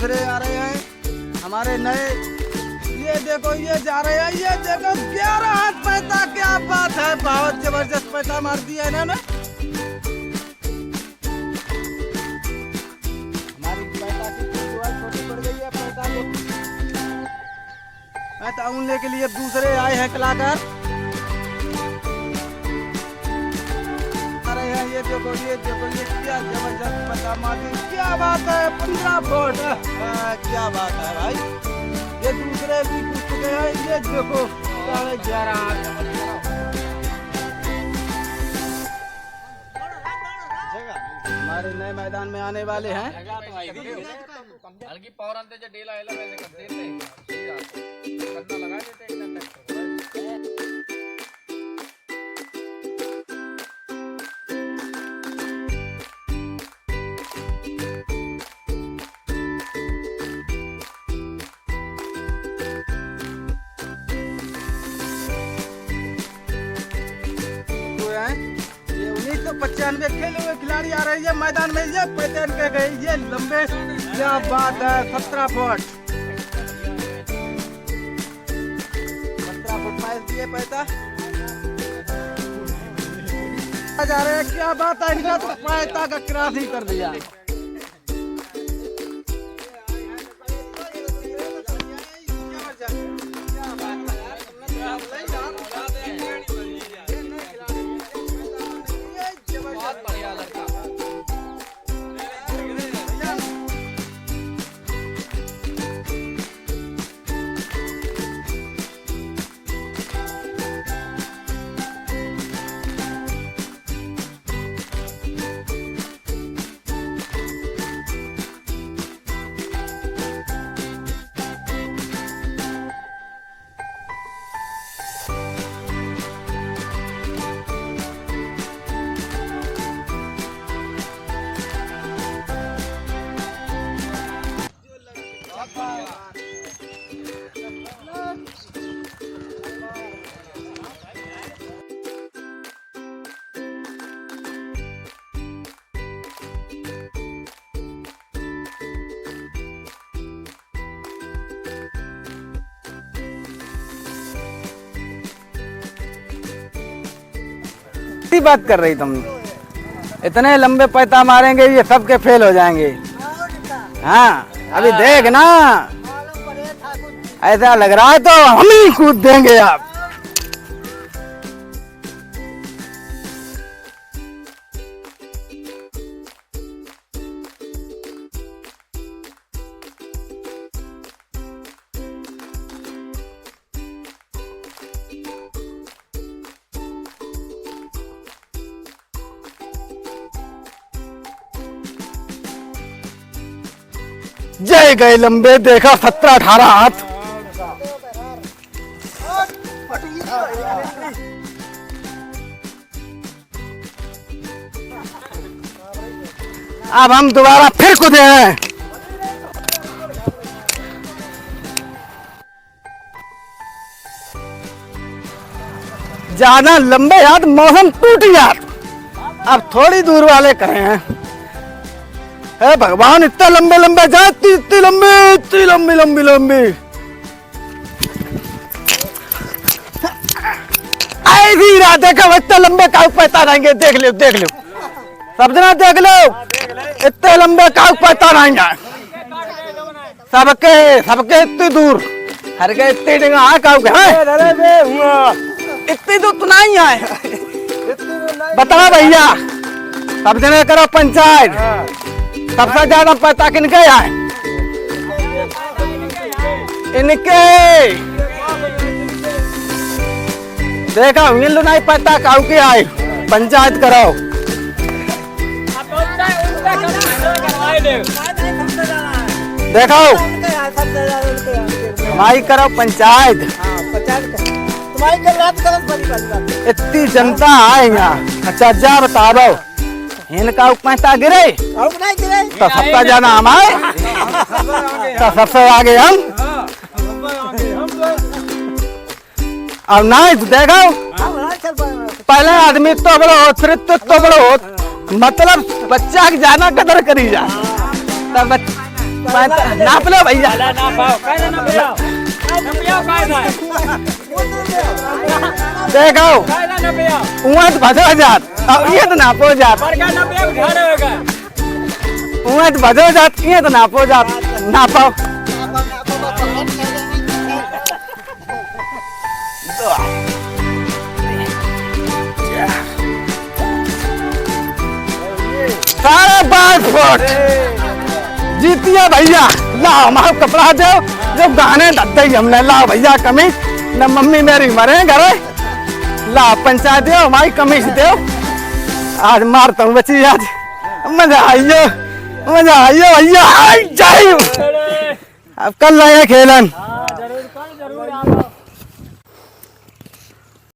दूसरे आ रहे हैं हमारे नए। ये देखो ये जा रहे हैं, ये देखो 11 हाथ पैसा, क्या बात है, बहुत जबरदस्त पैसा मार दिया इन्होंने। हमारी पैसा की शुरुआत छोटी पड़ गई है, पैसा को पैसा उड़ने के लिए दूसरे आए हैं कलाकार आ रहे हैं। ये देखो ये क्या जबरदस्त पैसा मार दी, क्या बात है, 15 फुट, क्या बात है भाई। ये दूसरे भी पूछ चुके हैं, ये देखो 11.5 हाथ। हमारे नए मैदान में आने वाले हैं। ये 1995 खेले हुए खिलाड़ी आ रहे हैं मैदान में, ये पहचान के गए, ये लंबे, क्या बात है, 17 फुट 17 फुट मैच दिए पैसा जा रहे हैं, क्या बात है, इनका तो पैसा का क्रॉस ही कर दिया। बात कर रही तुम, इतने लंबे पैसा मारेंगे ये सबके फेल हो जाएंगे। हाँ अभी देख ना, ऐसा लग रहा है तो हम ही कूद देंगे आप। जय गए लंबे, देखा 17-18 हाथ। अब हम दोबारा फिर कूदे हैं। ज्यादा लंबे हाथ, मौसम टूट गया। अब थोड़ी दूर वाले कहे हैं, हे भगवान इतने लंबे लंबे जाए, इतनी लंबी ऐसी राधे का इतने लंबे काउ पैसा रहेंगे। देख लो सब जना देख लो, इतने लंबे काउ पैसा रहेंगे सबके इतनी दूर हर गए, इतनी जगह काउ के इतनी दूर तो नहीं आए। बताओ भैया, सब जने करो पंचायत, सबसे ज्यादा पैसा किनके आए? इनके। देखा मिल नहीं पैसा काउ के आए, पंचायत करो। देखो हमारी करो पंचायत, इतनी जनता है यहाँ। अच्छा जा बताओ, इनका पैसा गिरे तो सबका जाना हमारे, तो सबसे आगे हम। अब नहीं देखो, पहले आदमी तो बड़ो हो, फिर तो बड़ो हो, मतलब बच्चा की जाना कदर करी जा। तब नाप लो भैया देखो उहाँ तो भजो जात अब ये तो नापो जात उहाँ तो भजो जात ये तो नापो जात नापो साढ़े 5 फुट जीतिया भैया लाओ हमारा कपड़ा दो जो गाने दत्ते ही हमने लाओ भैया कमीज न मम्मी मेरी मरे घरे लाओ पंचायत दो हमारी कमीज दो आज मारता हूँ बच्ची आज मजा आइयो भैया आई जाइयो अब कल लाए खेलन